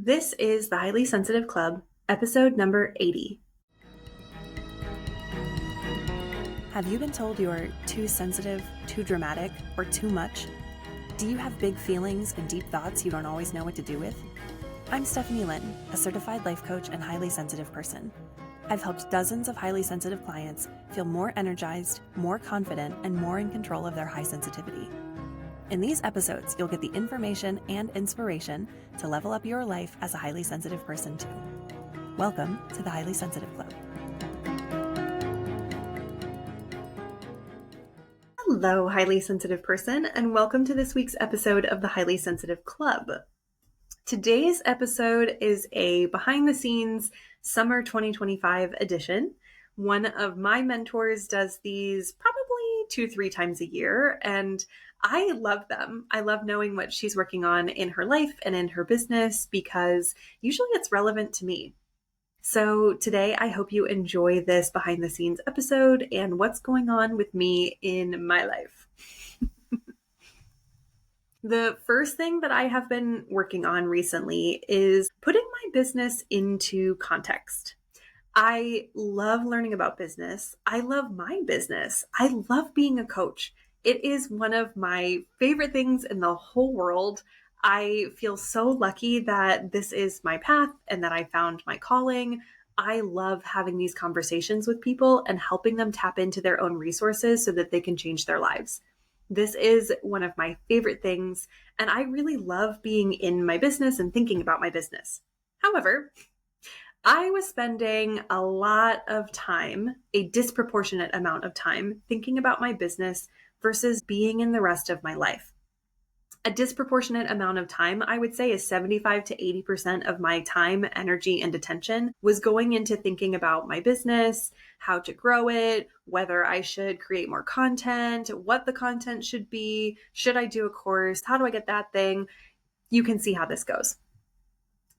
This is the Highly Sensitive Club, episode number 80. Have you been told you're too sensitive, too dramatic, or too much? Do you have big feelings and deep thoughts you don't always know what to do with? I'm Stephanie Lynn, a certified life coach and highly sensitive person. I've helped dozens of highly sensitive clients feel more energized, more confident, and more in control of their high sensitivity. In these episodes, you'll get the information and inspiration to level up your life as a highly sensitive person too. Welcome to the Highly Sensitive Club. Hello, highly sensitive person, and welcome to this week's episode of the Highly Sensitive Club. Today's episode is a behind-the-scenes summer 2025 edition. One of my mentors does these probably 2-3 times a year, and I love them. I love knowing what she's working on in her life and in her business because usually it's relevant to me. So today, I hope you enjoy this behind-the-scenes episode and what's going on with me in my life. The first thing that I have been working on recently is putting my business into context. I love learning about business. I love my business. I love being a coach. It is one of my favorite things in the whole world. I feel so lucky that this is my path and that I found my calling. I love having these conversations with people and helping them tap into their own resources so that they can change their lives. This is one of my favorite things, and I really love being in my business and thinking about my business. However, I was spending a lot of time, a disproportionate amount of time, thinking about my business versus being in the rest of my life. A disproportionate amount of time, I would say, is 75 to 80% of my time, energy, and attention was going into thinking about my business, how to grow it, whether I should create more content, what the content should be, should I do a course, how do I get that thing? You can see how this goes.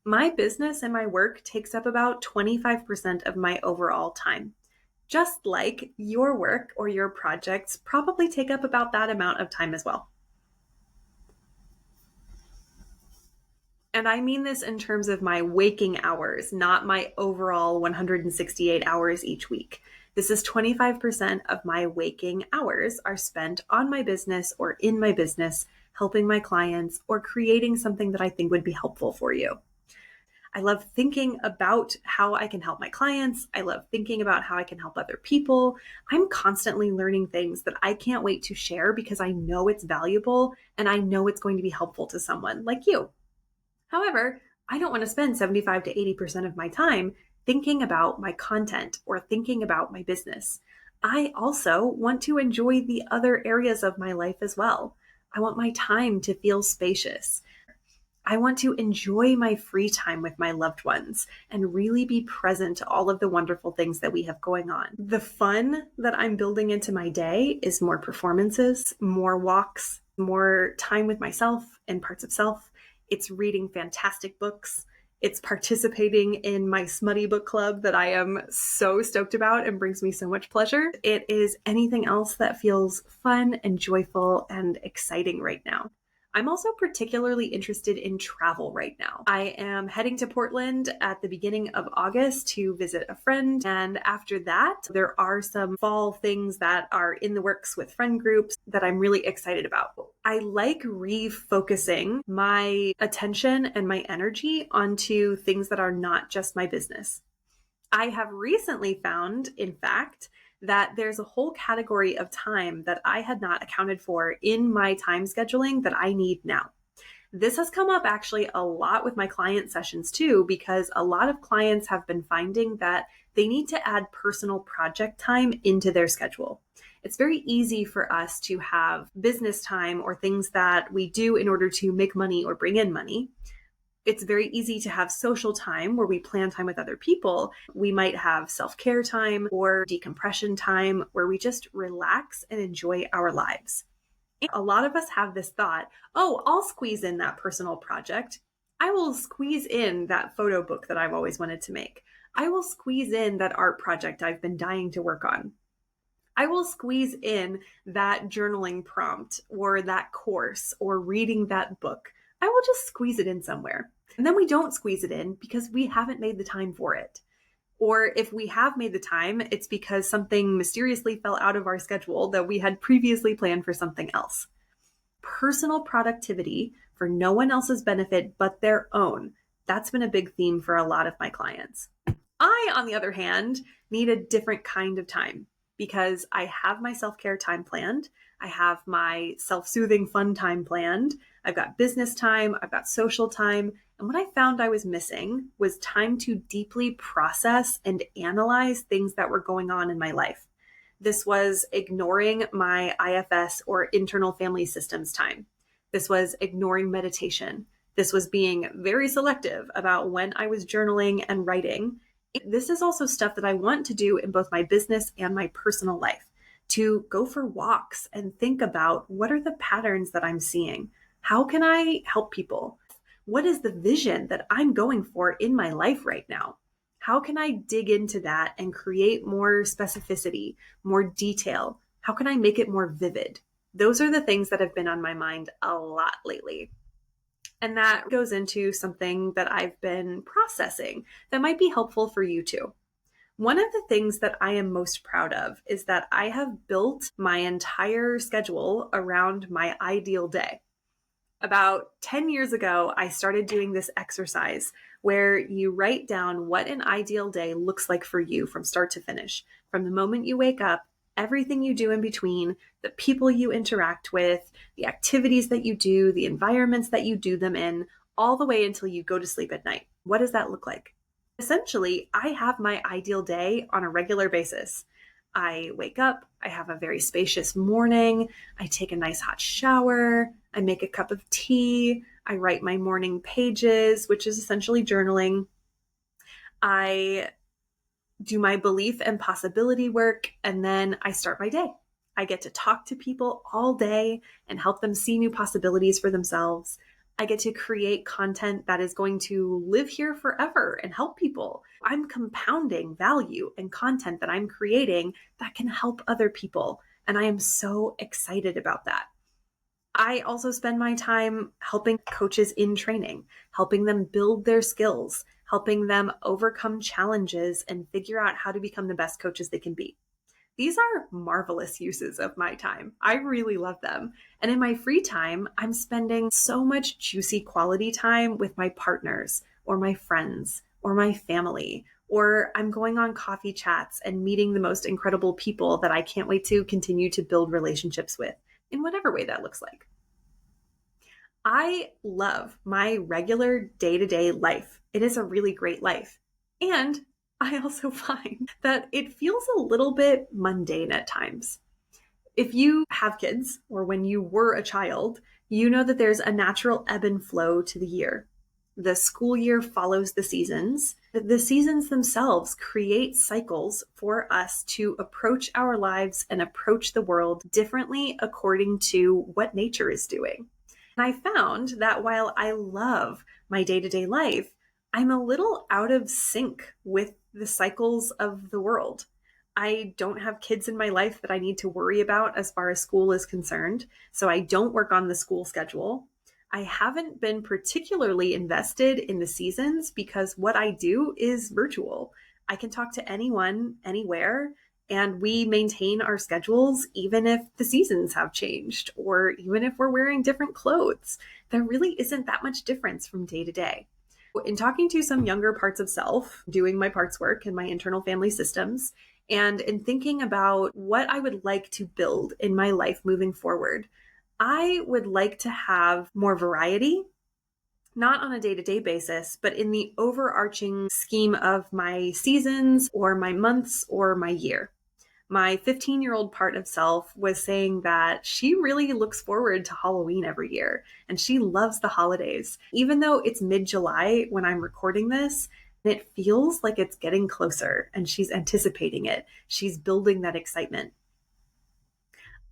My business and my work takes up about 25% of my overall time. Just like your work or your projects probably take up about that amount of time as well. And I mean this in terms of my waking hours, not my overall 168 hours each week. This is 25% of my waking hours are spent on my business or in my business, helping my clients or creating something that I think would be helpful for you. I love thinking about how I can help my clients. I love thinking about how I can help other people. I'm constantly learning things that I can't wait to share because I know it's valuable and I know it's going to be helpful to someone like you. However, I don't want to spend 75 to 80% of my time thinking about my content or thinking about my business. I also want to enjoy the other areas of my life as well. I want my time to feel spacious. I want to enjoy my free time with my loved ones and really be present to all of the wonderful things that we have going on. The fun that I'm building into my day is more performances, more walks, more time with myself and parts of self. It's reading fantastic books. It's participating in my smutty book club that I am so stoked about and brings me so much pleasure. It is anything else that feels fun and joyful and exciting right now. I'm also particularly interested in travel right now. I am heading to Portland at the beginning of August to visit a friend. And after that, there are some fall things that are in the works with friend groups that I'm really excited about. I like refocusing my attention and my energy onto things that are not just my business. I have recently found, in fact, that there's a whole category of time that I had not accounted for in my time scheduling that I need now. This has come up actually a lot with my client sessions too, because a lot of clients have been finding that they need to add personal project time into their schedule. It's very easy for us to have business time or things that we do in order to make money or bring in money. It's very easy to have social time where we plan time with other people. We might have self-care time or decompression time where we just relax and enjoy our lives. A lot of us have this thought, oh, I'll squeeze in that personal project. I will squeeze in that photo book that I've always wanted to make. I will squeeze in that art project I've been dying to work on. I will squeeze in that journaling prompt or that course or reading that book. I will just squeeze it in somewhere. And then we don't squeeze it in because we haven't made the time for it. Or if we have made the time, it's because something mysteriously fell out of our schedule that we had previously planned for something else. Personal productivity for no one else's benefit but their own. That's been a big theme for a lot of my clients. I, on the other hand, need a different kind of time because I have my self-care time planned. I have my self-soothing fun time planned. I've got business time. I've got social time. And what I found I was missing was time to deeply process and analyze things that were going on in my life. This was ignoring my IFS or internal family systems time. This was ignoring meditation. This was being very selective about when I was journaling and writing. This is also stuff that I want to do in both my business and my personal life, to go for walks and think about what are the patterns that I'm seeing? How can I help people? What is the vision that I'm going for in my life right now? How can I dig into that and create more specificity, more detail? How can I make it more vivid? Those are the things that have been on my mind a lot lately. And that goes into something that I've been processing that might be helpful for you too. One of the things that I am most proud of is that I have built my entire schedule around my ideal day. About 10 years ago, I started doing this exercise where you write down what an ideal day looks like for you from start to finish. From the moment you wake up, everything you do in between, the people you interact with, the activities that you do, the environments that you do them in, all the way until you go to sleep at night. What does that look like? Essentially, I have my ideal day on a regular basis. I wake up, I have a very spacious morning, I take a nice hot shower, I make a cup of tea, I write my morning pages, which is essentially journaling. I do my belief and possibility work, and then I start my day. I get to talk to people all day and help them see new possibilities for themselves. I get to create content that is going to live here forever and help people. I'm compounding value and content that I'm creating that can help other people. And I am so excited about that. I also spend my time helping coaches in training, helping them build their skills, helping them overcome challenges and figure out how to become the best coaches they can be. These are marvelous uses of my time. I really love them. And in my free time, I'm spending so much juicy quality time with my partners or my friends or my family, or I'm going on coffee chats and meeting the most incredible people that I can't wait to continue to build relationships with in whatever way that looks like. I love my regular day-to-day life. It is a really great life. And I also find that it feels a little bit mundane at times. If you have kids or when you were a child, you know that there's a natural ebb and flow to the year. The school year follows the seasons. The seasons themselves create cycles for us to approach our lives and approach the world differently according to what nature is doing. And I found that while I love my day-to-day life, I'm a little out of sync with the cycles of the world. I don't have kids in my life that I need to worry about as far as school is concerned, so I don't work on the school schedule. I haven't been particularly invested in the seasons because what I do is virtual. I can talk to anyone, anywhere, and we maintain our schedules even if the seasons have changed or even if we're wearing different clothes. There really isn't that much difference from day to day. In talking to some younger parts of self, doing my parts work in my internal family systems, and in thinking about what I would like to build in my life moving forward, I would like to have more variety, not on a day-to-day basis, but in the overarching scheme of my seasons or my months or my year. My 15-year-old part of self was saying that she really looks forward to Halloween every year and she loves the holidays. Even though it's mid-July when I'm recording this, it feels like it's getting closer and she's anticipating it. She's building that excitement.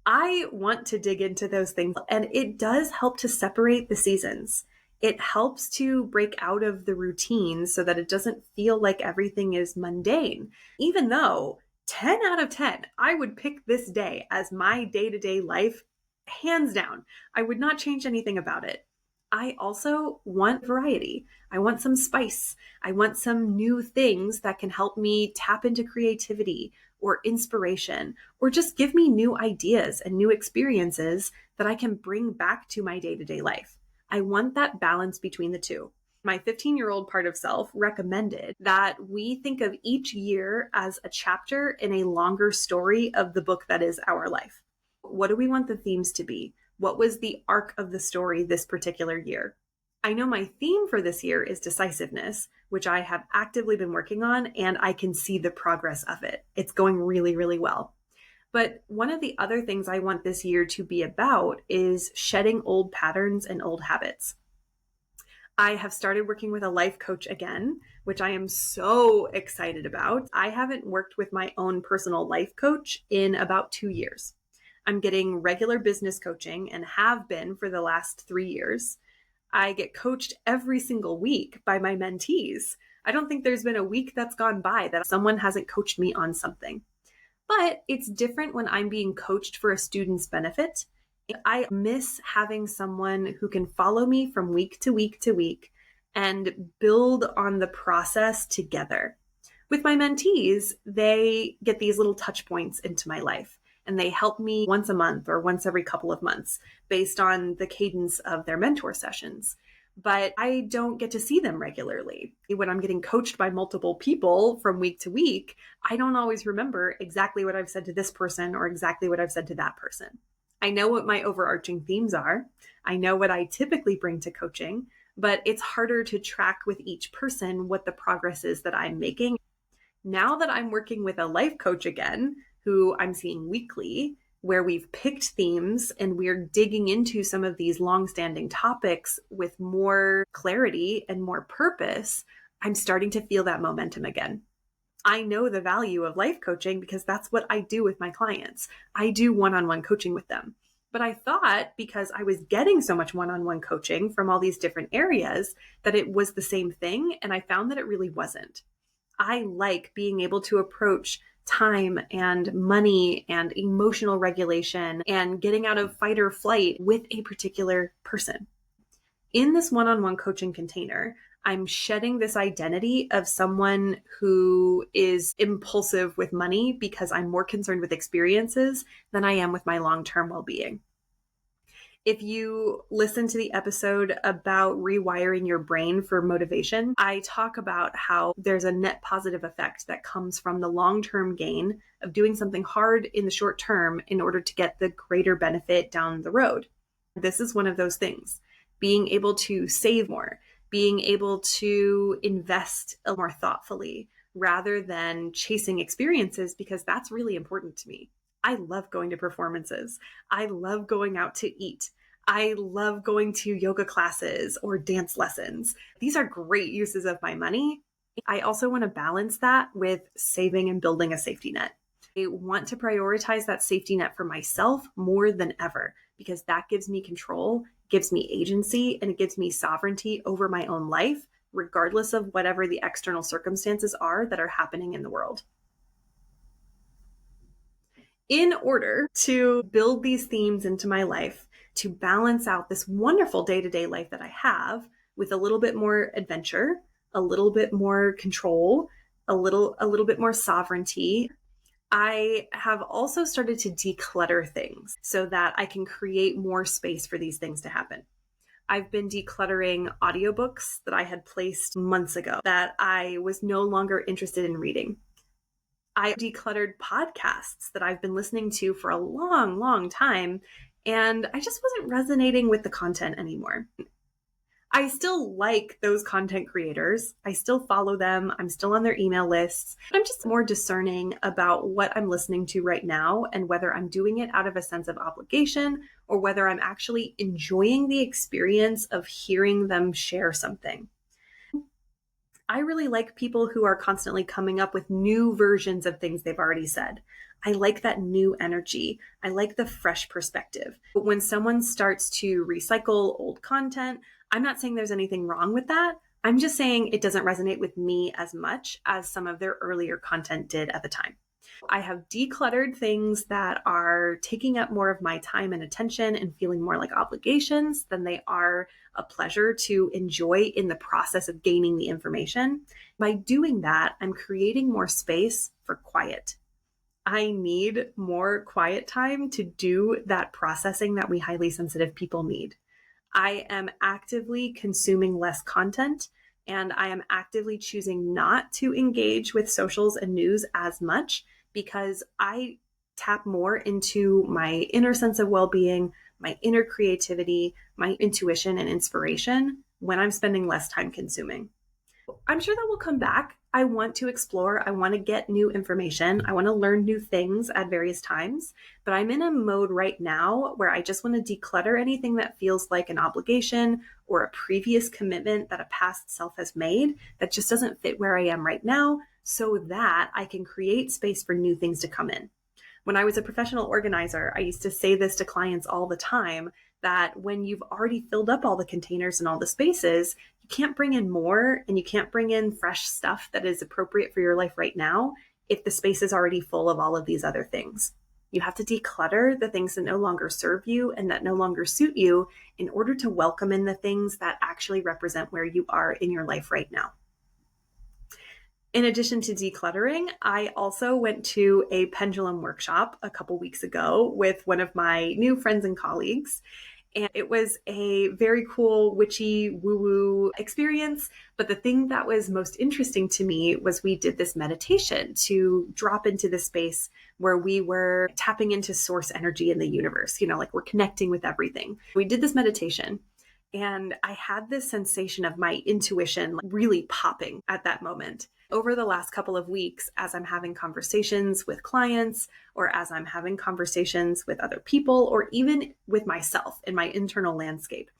I want to dig into those things, and it does help to separate the seasons. It helps to break out of the routine so that it doesn't feel like everything is mundane, even though 10 out of 10, I would pick this day as my day-to-day life, hands down. I would not change anything about it. I also want variety. I want some spice. I want some new things that can help me tap into creativity or inspiration, or just give me new ideas and new experiences that I can bring back to my day to day life. I want that balance between the two. My 15-year-old part of self recommended that we think of each year as a chapter in a longer story of the book that is our life. What do we want the themes to be? What was the arc of the story this particular year? I know my theme for this year is decisiveness, which I have actively been working on, and I can see the progress of it. It's going really, really well. But one of the other things I want this year to be about is shedding old patterns and old habits. I have started working with a life coach again, which I am so excited about. I haven't worked with my own personal life coach in about 2 years. I'm getting regular business coaching and have been for the last 3 years. I get coached every single week by my mentees. I don't think there's been a week that's gone by that someone hasn't coached me on something. But it's different when I'm being coached for a student's benefit. I miss having someone who can follow me from week to week to week and build on the process together. With my mentees, they get these little touch points into my life, and they help me once a month or once every couple of months based on the cadence of their mentor sessions. But I don't get to see them regularly. When I'm getting coached by multiple people from week to week, I don't always remember exactly what I've said to this person or exactly what I've said to that person. I know what my overarching themes are. I know what I typically bring to coaching, but it's harder to track with each person what the progress is that I'm making. Now that I'm working with a life coach again, who I'm seeing weekly, where we've picked themes and we're digging into some of these long-standing topics with more clarity and more purpose, I'm starting to feel that momentum again. I know the value of life coaching because that's what I do with my clients. I do one-on-one coaching with them. But I thought because I was getting so much one-on-one coaching from all these different areas that it was the same thing, and I found that it really wasn't. I like being able to approach time and money and emotional regulation and getting out of fight or flight with a particular person. In this one-on-one coaching container, I'm shedding this identity of someone who is impulsive with money because I'm more concerned with experiences than I am with my long-term well-being. If you listen to the episode about rewiring your brain for motivation, I talk about how there's a net positive effect that comes from the long-term gain of doing something hard in the short term in order to get the greater benefit down the road. This is one of those things. Being able to save more, being able to invest more thoughtfully rather than chasing experiences, because that's really important to me. I love going to performances. I love going out to eat. I love going to yoga classes or dance lessons. These are great uses of my money. I also want to balance that with saving and building a safety net. I want to prioritize that safety net for myself more than ever because that gives me control, gives me agency, and it gives me sovereignty over my own life, regardless of whatever the external circumstances are that are happening in the world. In order to build these themes into my life, to balance out this wonderful day-to-day life that I have with a little bit more adventure, a little bit more control, a little bit more sovereignty, I have also started to declutter things so that I can create more space for these things to happen. I've been decluttering audiobooks that I had placed months ago that I was no longer interested in reading. I decluttered podcasts that I've been listening to for a long, long time, and I just wasn't resonating with the content anymore. I still like those content creators. I still follow them. I'm still on their email lists. I'm just more discerning about what I'm listening to right now and whether I'm doing it out of a sense of obligation or whether I'm actually enjoying the experience of hearing them share something. I really like people who are constantly coming up with new versions of things they've already said. I like that new energy. I like the fresh perspective. But when someone starts to recycle old content, I'm not saying there's anything wrong with that. I'm just saying it doesn't resonate with me as much as some of their earlier content did at the time. I have decluttered things that are taking up more of my time and attention and feeling more like obligations than they are a pleasure to enjoy in the process of gaining the information. By doing that, I'm creating more space for quiet. I need more quiet time to do that processing that we highly sensitive people need. I am actively consuming less content, and I am actively choosing not to engage with socials and news as much because I tap more into my inner sense of well being, my inner creativity, my intuition, and inspiration when I'm spending less time consuming. I'm sure that will come back. I want to explore. I want to get new information. I want to learn new things at various times. But I'm in a mode right now where I just want to declutter anything that feels like an obligation or a previous commitment that a past self has made that just doesn't fit where I am right now, so that I can create space for new things to come in. When I was a professional organizer, I used to say this to clients all the time, that when you've already filled up all the containers and all the spaces, you can't bring in more and you can't bring in fresh stuff that is appropriate for your life right now if the space is already full of all of these other things. You have to declutter the things that no longer serve you and that no longer suit you in order to welcome in the things that actually represent where you are in your life right now. In addition to decluttering, I also went to a pendulum workshop a couple weeks ago with one of my new friends and colleagues. And it was a very cool, witchy, woo-woo experience. But the thing that was most interesting to me was we did this meditation to drop into the space where we were tapping into source energy in the universe, like we're connecting with everything. We did this meditation. And I had this sensation of my intuition really popping at that moment. Over the last couple of weeks, as I'm having conversations with clients, or as I'm having conversations with other people, or even with myself in my internal landscape,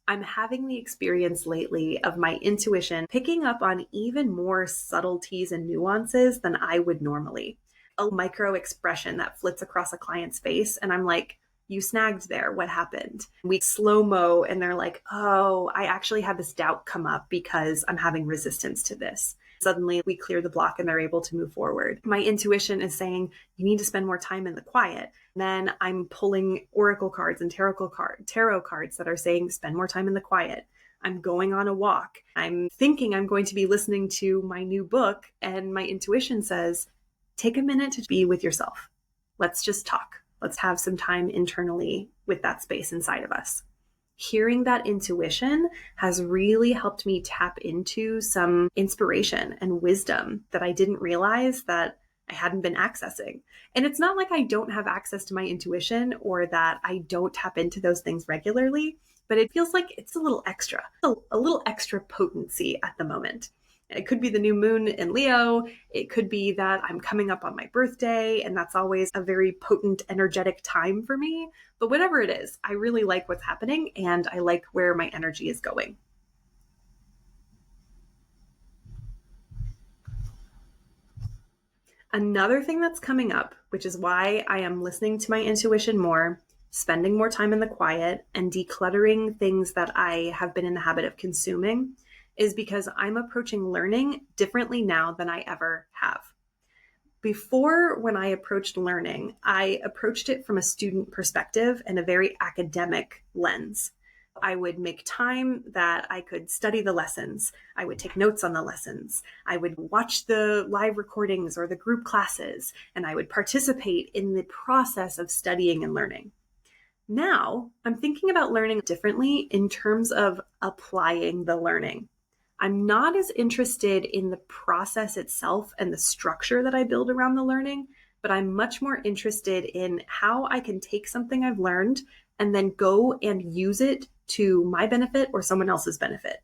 I'm having the experience lately of my intuition picking up on even more subtleties and nuances than I would normally. A micro expression that flits across a client's face, and I'm like, you snagged there. What happened? We slow-mo and they're like, oh, I actually had this doubt come up because I'm having resistance to this. Suddenly we clear the block and they're able to move forward. My intuition is saying, you need to spend more time in the quiet. Then I'm pulling oracle cards and tarot cards that are saying, spend more time in the quiet. I'm going on a walk. I'm thinking I'm going to be listening to my new book, and my intuition says, take a minute to be with yourself. Let's just talk. Let's have some time internally with that space inside of us. Hearing that intuition has really helped me tap into some inspiration and wisdom that I didn't realize that I hadn't been accessing. And it's not like I don't have access to my intuition or that I don't tap into those things regularly, but it feels like it's a little extra, a little extra potency at the moment. It could be the new moon in Leo. It could be that I'm coming up on my birthday, and that's always a very potent, energetic time for me. But whatever it is, I really like what's happening, and I like where my energy is going. Another thing that's coming up, which is why I am listening to my intuition more, spending more time in the quiet, and decluttering things that I have been in the habit of consuming, is because I'm approaching learning differently now than I ever have. Before, when I approached learning, I approached it from a student perspective and a very academic lens. I would make time that I could study the lessons. I would take notes on the lessons. I would watch the live recordings or the group classes, and I would participate in the process of studying and learning. Now, I'm thinking about learning differently in terms of applying the learning. I'm not as interested in the process itself and the structure that I build around the learning, but I'm much more interested in how I can take something I've learned and then go and use it to my benefit or someone else's benefit.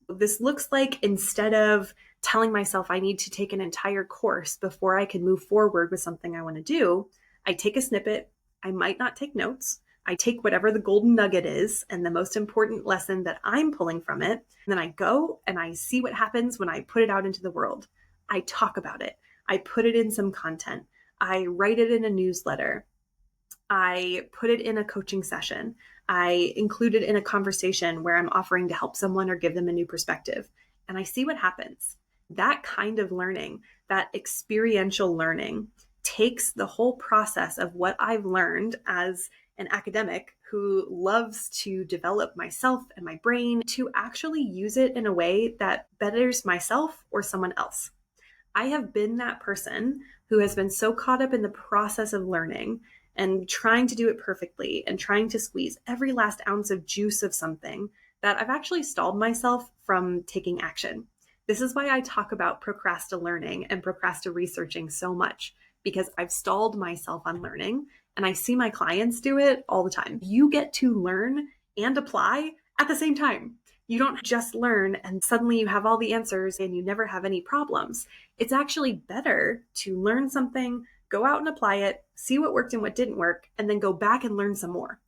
This looks like, instead of telling myself I need to take an entire course before I can move forward with something I want to do, I take a snippet. I might not take notes. I take whatever the golden nugget is and the most important lesson that I'm pulling from it. And then I go and I see what happens when I put it out into the world. I talk about it. I put it in some content. I write it in a newsletter. I put it in a coaching session. I include it in a conversation where I'm offering to help someone or give them a new perspective. And I see what happens. That kind of learning, that experiential learning, takes the whole process of what I've learned as an academic who loves to develop myself and my brain to actually use it in a way that betters myself or someone else. I have been that person who has been so caught up in the process of learning and trying to do it perfectly and trying to squeeze every last ounce of juice of something that I've actually stalled myself from taking action. This is why I talk about procrastinating and procrastinating so much, because I've stalled myself on learning and I see my clients do it all the time. You get to learn and apply at the same time. You don't just learn and suddenly you have all the answers and you never have any problems. It's actually better to learn something, go out and apply it, see what worked and what didn't work, and then go back and learn some more.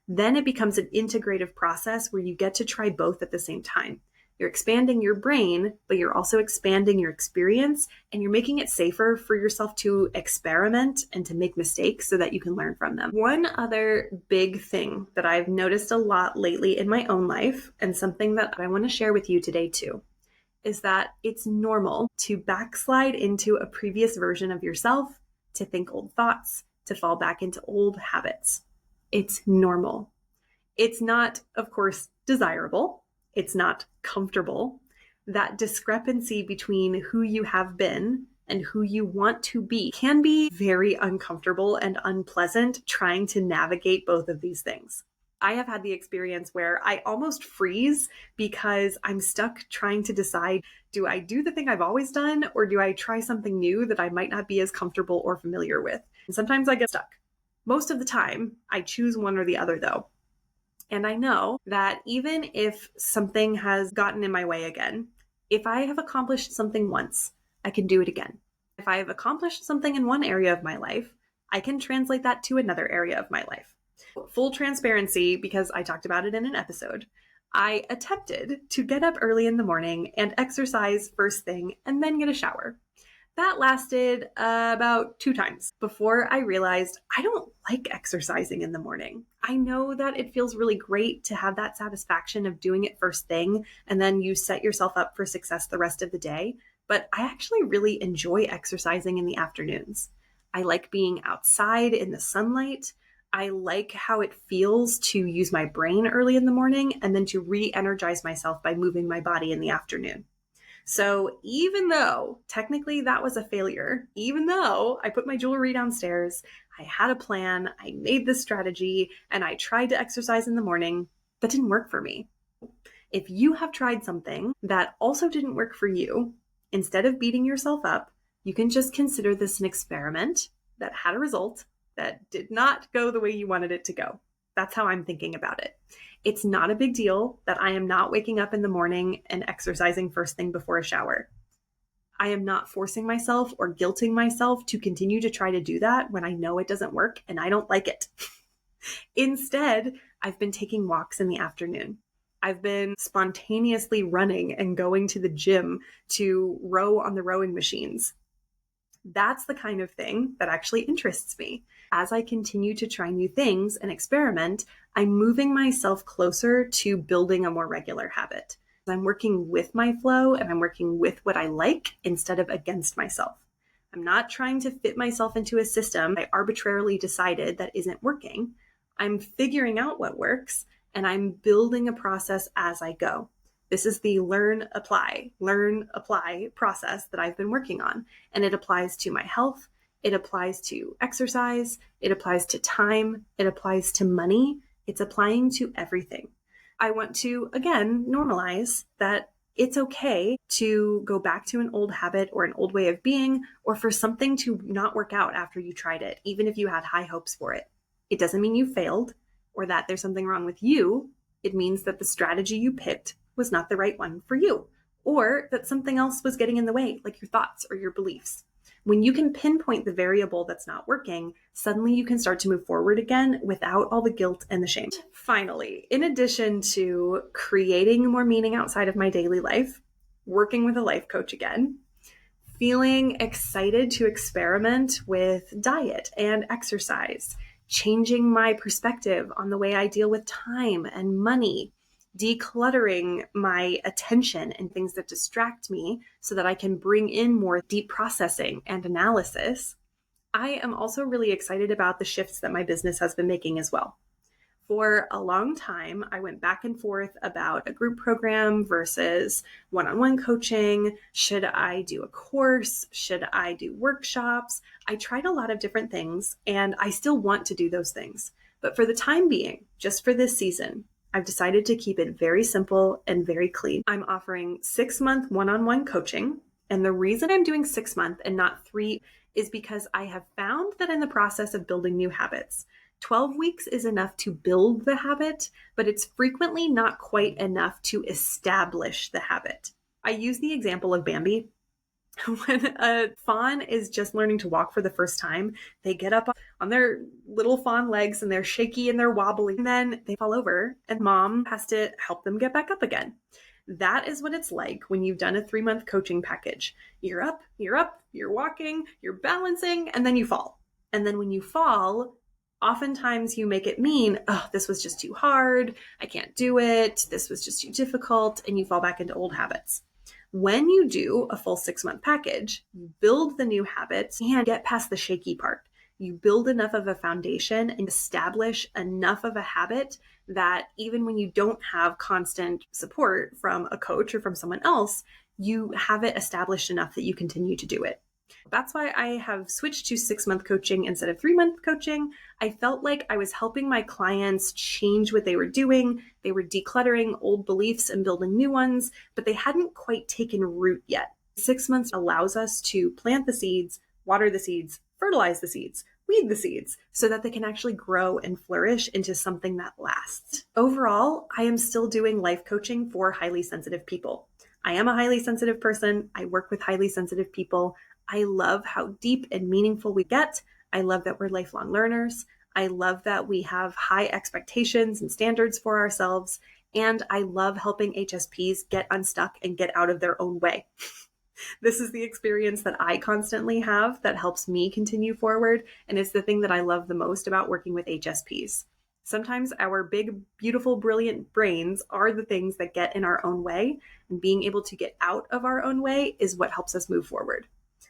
Then it becomes an integrative process where you get to try both at the same time. You're expanding your brain, but you're also expanding your experience, and you're making it safer for yourself to experiment and to make mistakes so that you can learn from them. One other big thing that I've noticed a lot lately in my own life, and something that I want to share with you today too, is that it's normal to backslide into a previous version of yourself, to think old thoughts, to fall back into old habits. It's normal. It's not, of course, desirable. It's not comfortable. That discrepancy between who you have been and who you want to be can be very uncomfortable and unpleasant trying to navigate both of these things. I have had the experience where I almost freeze because I'm stuck trying to decide, do I do the thing I've always done, or do I try something new that I might not be as comfortable or familiar with? And sometimes I get stuck. Most of the time, I choose one or the other though. And I know that even if something has gotten in my way again, if I have accomplished something once, I can do it again. If I have accomplished something in one area of my life, I can translate that to another area of my life. Full transparency, because I talked about it in an episode, I attempted to get up early in the morning and exercise first thing and then get a shower. That lasted about 2 times before I realized I don't like exercising in the morning. I know that it feels really great to have that satisfaction of doing it first thing, and then you set yourself up for success the rest of the day. But I actually really enjoy exercising in the afternoons. I like being outside in the sunlight. I like how it feels to use my brain early in the morning and then to re-energize myself by moving my body in the afternoon. So even though technically that was a failure, even though I put my jewelry downstairs, I had a plan, I made this strategy, and I tried to exercise in the morning, that didn't work for me. If you have tried something that also didn't work for you, instead of beating yourself up, you can just consider this an experiment that had a result that did not go the way you wanted it to go. That's how I'm thinking about it. It's not a big deal that I am not waking up in the morning and exercising first thing before a shower. I am not forcing myself or guilting myself to continue to try to do that when I know it doesn't work and I don't like it. Instead, I've been taking walks in the afternoon. I've been spontaneously running and going to the gym to row on the rowing machines. That's the kind of thing that actually interests me. As I continue to try new things and experiment, I'm moving myself closer to building a more regular habit. I'm working with my flow and I'm working with what I like instead of against myself. I'm not trying to fit myself into a system I arbitrarily decided that isn't working. I'm figuring out what works and I'm building a process as I go. This is the learn, apply process that I've been working on. And it applies to my health. It applies to exercise. It applies to time. It applies to money. It's applying to everything. I want to, again, normalize that it's okay to go back to an old habit or an old way of being, or for something to not work out after you tried it, even if you had high hopes for it. It doesn't mean you failed or that there's something wrong with you. It means that the strategy you picked was not the right one for you, or that something else was getting in the way, like your thoughts or your beliefs. When you can pinpoint the variable that's not working, suddenly you can start to move forward again without all the guilt and the shame. Finally, in addition to creating more meaning outside of my daily life, working with a life coach again, feeling excited to experiment with diet and exercise, changing my perspective on the way I deal with time and money, decluttering my attention and things that distract me so that I can bring in more deep processing and analysis, I am also really excited about the shifts that my business has been making as well. For a long time, I went back and forth about a group program versus one-on-one coaching. Should I do a course? Should I do workshops? I tried a lot of different things, and I still want to do those things. But for the time being, just for this season, I've decided to keep it very simple and very clean. I'm offering 6-month one-on-one coaching. And the reason I'm doing 6-month and not 3 is because I have found that in the process of building new habits, 12 weeks is enough to build the habit, but it's frequently not quite enough to establish the habit. I use the example of Bambi. When a fawn is just learning to walk for the first time, they get up on their little fawn legs and they're shaky and they're wobbly, and then they fall over and mom has to help them get back up again. That is what it's like when you've done a 3-month coaching package. You're up, you're walking, you're balancing, and then you fall. And then when you fall, oftentimes you make it mean, oh, this was just too hard. I can't do it. This was just too difficult. And you fall back into old habits. When you do a full 6-month package, you build the new habits and get past the shaky part. You build enough of a foundation and establish enough of a habit that even when you don't have constant support from a coach or from someone else, you have it established enough that you continue to do it. That's why I have switched to 6-month coaching instead of 3-month coaching. I felt like I was helping my clients change what they were doing. They were decluttering old beliefs and building new ones, but they hadn't quite taken root yet. 6 months allows us to plant the seeds, water the seeds, fertilize the seeds, weed the seeds, so that they can actually grow and flourish into something that lasts. Overall, I am still doing life coaching for highly sensitive people. I am a highly sensitive person. I work with highly sensitive people. I love how deep and meaningful we get. I love that we're lifelong learners. I love that we have high expectations and standards for ourselves. And I love helping HSPs get unstuck and get out of their own way. This is the experience that I constantly have that helps me continue forward. And it's the thing that I love the most about working with HSPs. Sometimes our big, beautiful, brilliant brains are the things that get in our own way. And being able to get out of our own way is what helps us move forward.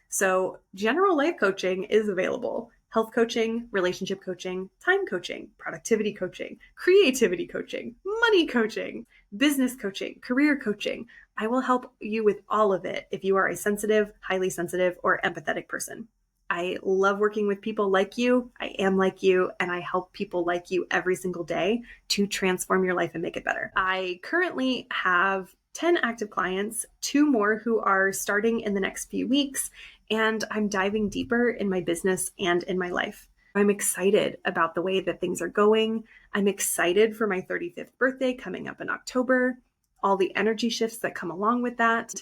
So general life coaching is available. Health coaching, relationship coaching, time coaching, productivity coaching, creativity coaching, money coaching, business coaching, career coaching. I will help you with all of it if you are a sensitive, highly sensitive, or empathetic person. I love working with people like you. I am like you, and I help people like you every single day to transform your life and make it better. I currently have 10 active clients, 2 more who are starting in the next few weeks, and I'm diving deeper in my business and in my life. I'm excited about the way that things are going. I'm excited for my 35th birthday coming up in October, all the energy shifts that come along with that.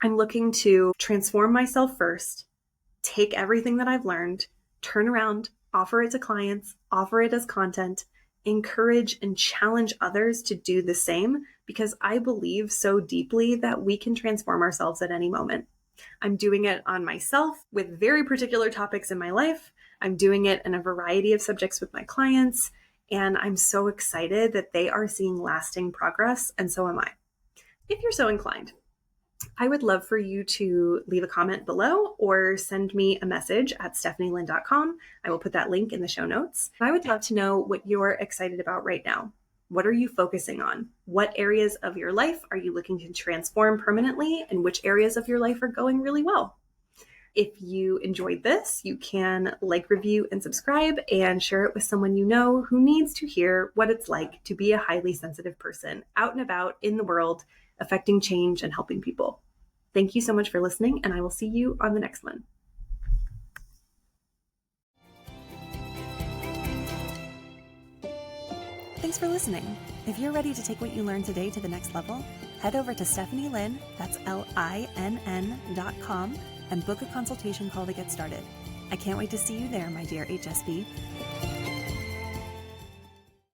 I'm looking to transform myself first, take everything that I've learned, turn around, offer it to clients, offer it as content, encourage and challenge others to do the same, because I believe so deeply that we can transform ourselves at any moment. I'm doing it on myself with very particular topics in my life. I'm doing it in a variety of subjects with my clients, and I'm so excited that they are seeing lasting progress, and so am I. If you're so inclined, I would love for you to leave a comment below or send me a message at stephanielynn.com. I will put that link in the show notes. I would love to know what you're excited about right now. What are you focusing on? What areas of your life are you looking to transform permanently, and which areas of your life are going really well? If you enjoyed this, you can like, review, and subscribe, and share it with someone you know who needs to hear what it's like to be a highly sensitive person out and about in the world, affecting change and helping people. Thank you so much for listening, and I will see you on the next one. Thanks for listening. If you're ready to take what you learned today to the next level, head over to StephanieLynn, that's LINN.com, and book a consultation call to get started. I can't wait to see you there, my dear HSP.